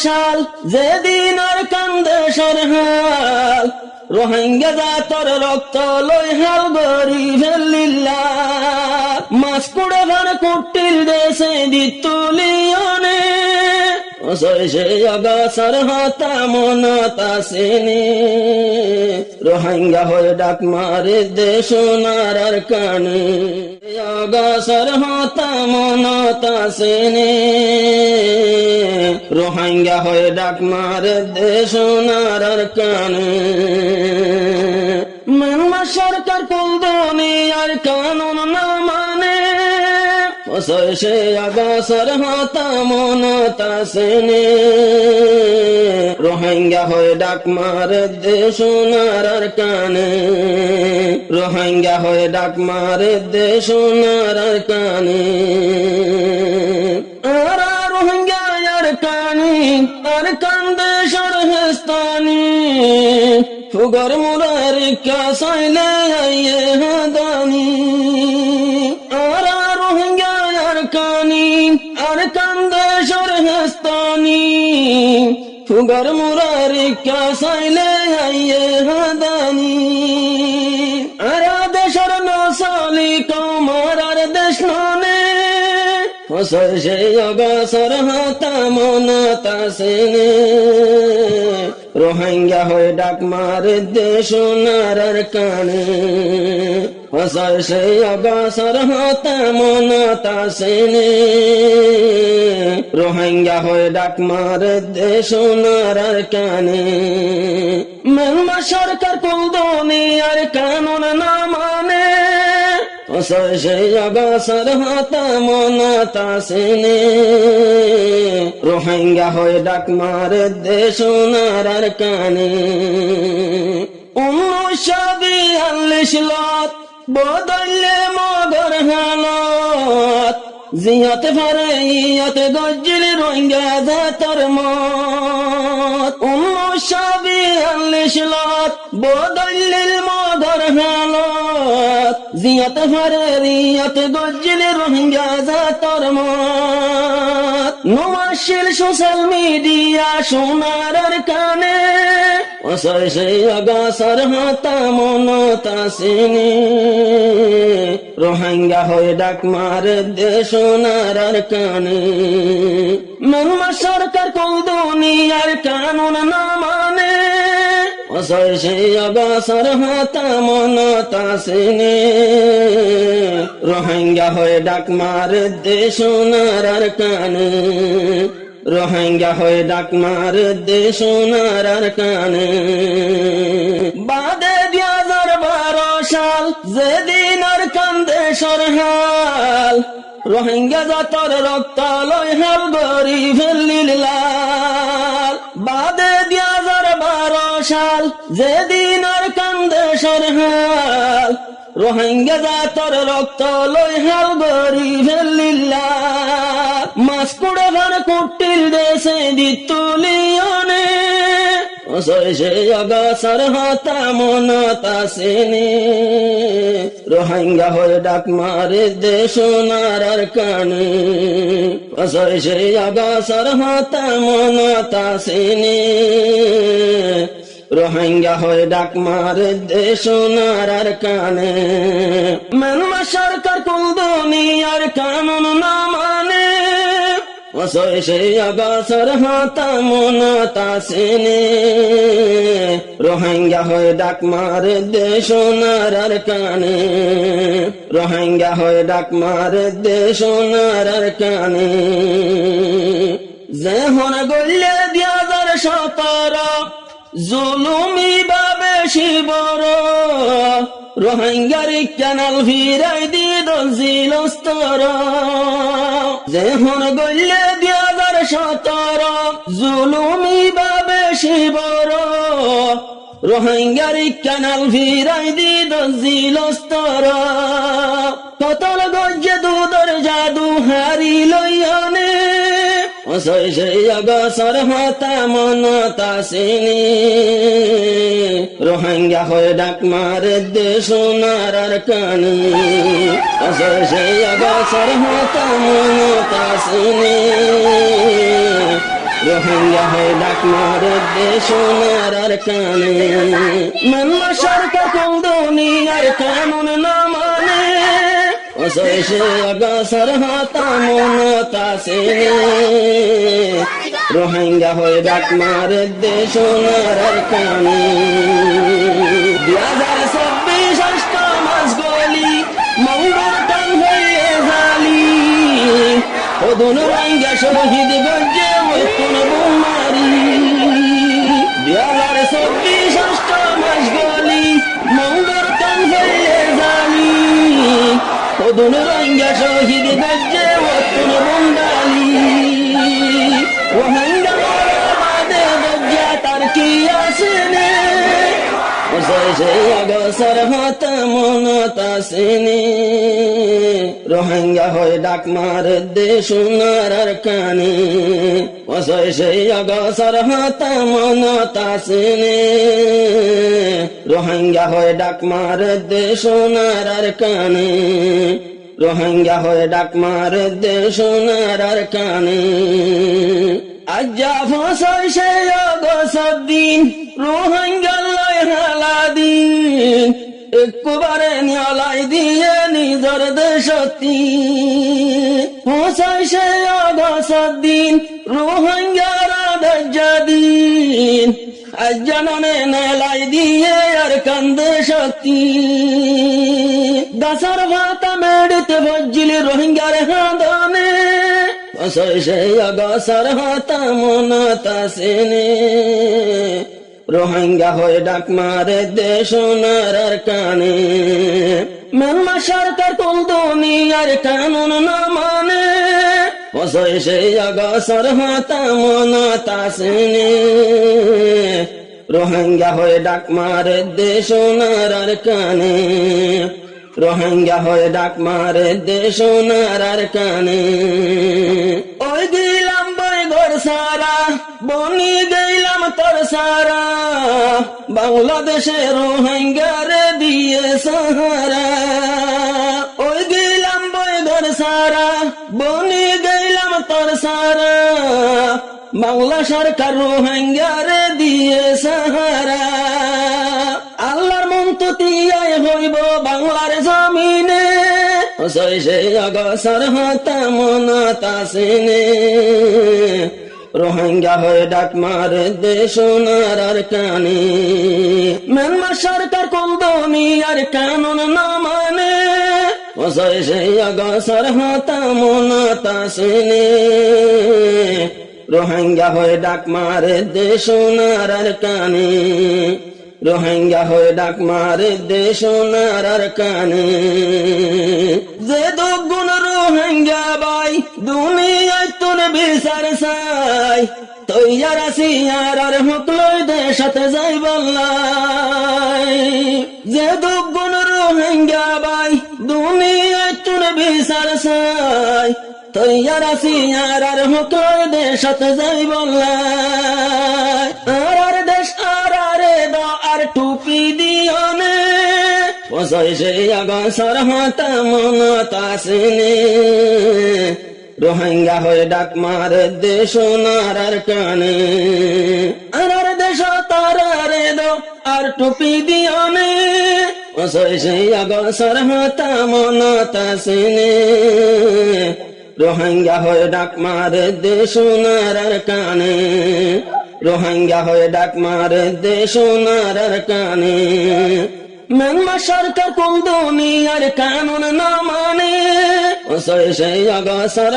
সাল যেদিন আর কান্দে সরহাল রোহিঙ্গা জাতর রক্ত লই হাল গরি ফেলিল্লা মাছ কুড়ে ভার কুটিল দেশে দিতুলিয়নে সে অগাছর হতা মনতা সেনে রোহিঙ্গা হয়ে ডাক মারে দেশ নারার কানে অগাছর হতা মনতা সেনে রোহিঙ্গা হয়ে ডাক মারে দেশ নারার কানে মানমা সরকার কোন দুনিয়ার কানুন না মানে সে অগাছর হতা মনতা সেনে রোহিঙ্গা হয়ে ডাক মারে দেশ নারার কানে রোহিঙ্গা হয়ে ডাক মারে দেশ নারার কানে আরা রোহিঙ্গা আর কানি আর কান্দে সরহস্তানি ফুগর মুরার কাসাইলে আইয়ে হাদানি আরা রোহিঙ্গা আর কানি আর কান্দে সরহস্তানি ফুগর মুরার কাসাইলে আইয়ে হাদানি আরা দেশর নসালি কৌমার আর দেশ ননে সে অগাছর হতা মনতা সেনে রোহিঙ্গা হয়ে ডাক মারে দেশ নারার কানে সে অগাছর হতা মনতা সেনে রোহিঙ্গা হয়ে ডাক মারে দেশ নারার কানে মেলমা সরকার কোন দুনিয়ার কানুন না মানে সে অগাছর হতা মনতা সেনে রোহিঙ্গা হয়ে ডাক মারে দেশ নারার কানে 1942 লত বদলে মগর হালত জিয়াত ফারে ইয়াতে গজ্জিল রোহিঙ্গা জাতর মত 1942 লত বদলে মগর হালত জিয়াত ফারে ইয়াতে গজ্জিল রোহিঙ্গা জাতর মত নমাশিল সোশ্যাল মিডিয়া সোনার কানে সে অগাছর হতা মনতা সেনে রোহিঙ্গা হয়ে ডাক মারে দেশ নারার কানে মানমা সরকার কোন দুনিয়ার কানুন না মানে সে অগাছর হতা মনতা সেনে রোহিঙ্গা হয়ে ডাক মারে দেশ নারার কানে রোহিঙ্গা হয়ে ডাক মারে দেশ নারার কানে বাদে 2012 সাল যেদিন আর কান্দে সরহাল রোহিঙ্গা জাতর রক্ত লই হাল গরি ফেলিল্লা বাদে 2012 সাল যেদিন আর কান্দে সরহাল রোহিঙ্গা জাতর রক্ত লই হাল গরি ফেলিল্লা মাছ কুড়ে ভার কুটিল দেশে দিতুলিয়নে সে অগাছর হতা মনতা সেনে রোহিঙ্গা হয়ে ডাক মারে দেশ নারার কানে সে অগাছর হতা মনতা সেনে রোহিঙ্গা হয়ে ডাক মারে দেশ নারার কানে মানমা সরকার কোন দুনিয়ার কানুন না মানে সে অগাছর হতা মনতা সেনে রোহিঙ্গা হয়ে ডাক মারে দেশ নারার কানে রোহিঙ্গা হয়ে ডাক মারে দেশ নারার কানে যে হন গল্লে 2017 জুলুমি বাবে শিবর রোহিঙ্গার ক্যানাল ফিরাই দিল জিলস্তর যে হন গল্লে 2017 জুলুমি বাবে শিবর রোহিঙ্গার ক্যানাল ফিরাই দিল জিলস্তর কতল গজ্জে দুধর জাদু হারি লইয়ানে সে অগাছর হতা মনতা সেনে রোহিঙ্গা হয়ে ডাক মারে দেশ নারার কানে সে অগাছর হতা মনতা সেনে রোহিঙ্গা হয়ে ডাক মারে দেশ সোনার কানে। মানমা সরকার কোন দুনিয়ার কানুন না মানে, অসহ্য অগাছার হাতা মনতা সেনে। রোহিঙ্গা হয়ে ডাক মারে দেশ সোনার কানে। 2026 মাস গলি মঙ্গল টান হয়ে জালি, ওদন রোহিঙ্গা শহীদ গজ্জে ওই কোন বুমারি। 2026 মাস গলি মঙ্গল টান হয়ে জালি, ওদন রোহিঙ্গা শহীদ গজ্জে ওই কোন বুন্দালি। রোহিঙ্গা বাদে গজ্জা তার কি আসেনে, অগসর হাত মনতা সেনে। রোহিঙ্গা হয়ে ডাক মারে দেশ সোনার কানে, অগসর হাত মনতা সেনে। রোহিঙ্গা হয়ে ডাক মারে দেশ সোনার কানে, রোহিঙ্গা হয়ে ডাক মারে দেশ সোনার কানে। আজ্জা ফসল সে অগসর দিন রোহিঙ্গা হালা দিন, একবারে নিয়ালাই দিয়ে নিজর দেশতি। ফসল সে অগসর দিন রোহিঙ্গার দজ্জা দিন, আজ্জাননে নেলাই দিয়ে আর কান্দে শক্তি। দাসার ভাতা মেড়িতে ভজ্জিল রোহিঙ্গার হাঁদনে, অগসর হাতা মনতা সেনে। রোহিঙ্গা হয়ে ডাক মারে দেশ সোনার কানে। মানমা সরকার কোন দুনিয়ার কানুন না মানে, অগসর হাতা মনতা সেনে। রোহিঙ্গা হয়ে ডাক মারে দেশ সোনার কানে, রোহিঙ্গা হয়ে ডাক মারে দেশ সোনার কানে। ওই গেলাম বই ঘর সারা বনি গেলাম তোর সারা, বাংলাদেশে রোহিঙ্গারে দিয়ে সাহারা। ওই গেলাম বই ঘর সারা বনি গেলাম তোর সারা, বাংলা সরকার রোহিঙ্গারে দিয়ে সাহারা। আল্লাহর মন্ততিয়ায় হইব বাংলার জমিনে, অগসর হাতা মনতা সেনে। রোহিঙ্গা হয়ে ডাক মারে দেশ সোনার কানে। মানমা সরকার কোন দুনিয়ার কানুন না মানে, অগসর হাতা মনতা সেনে। রোহিঙ্গা হয়ে ডাক মারে দেশ সোনার কানে, রোহিঙ্গা হয়ে ডাক মারে দেশ সোনার কানে। যে দুগুণ রোহিঙ্গা বাই দুনিয়ায় তোর বিচার চাই, তৈয়ার আছি আর হুকলই দেশাতে যাই বললাই। যে দুগুণ রোহিঙ্গা বাই দুনিয়ায় তোর বিচার চাই, তৈয়ার আছি আর হুকলই দেশাতে যাই বললাই। আর দেশ আর টুপি দিওনে, অগসর হাতা মনতা সেনে। রোহিঙ্গা হয়ে ডাক মারে দেশ সোনার কানে। আর দেশ তারারে দো আর টুপি দিওনে, অগসর হাতা মনতা সেনে। রোহিঙ্গা হয়ে ডাক মারে দেশ সোনার কানে, রোহিঙ্গা হয়ে ডাক মারে দেশ সোনার কানে। মানমা সরকার কোন দুনিয়ার কানুন না মানে, অগসর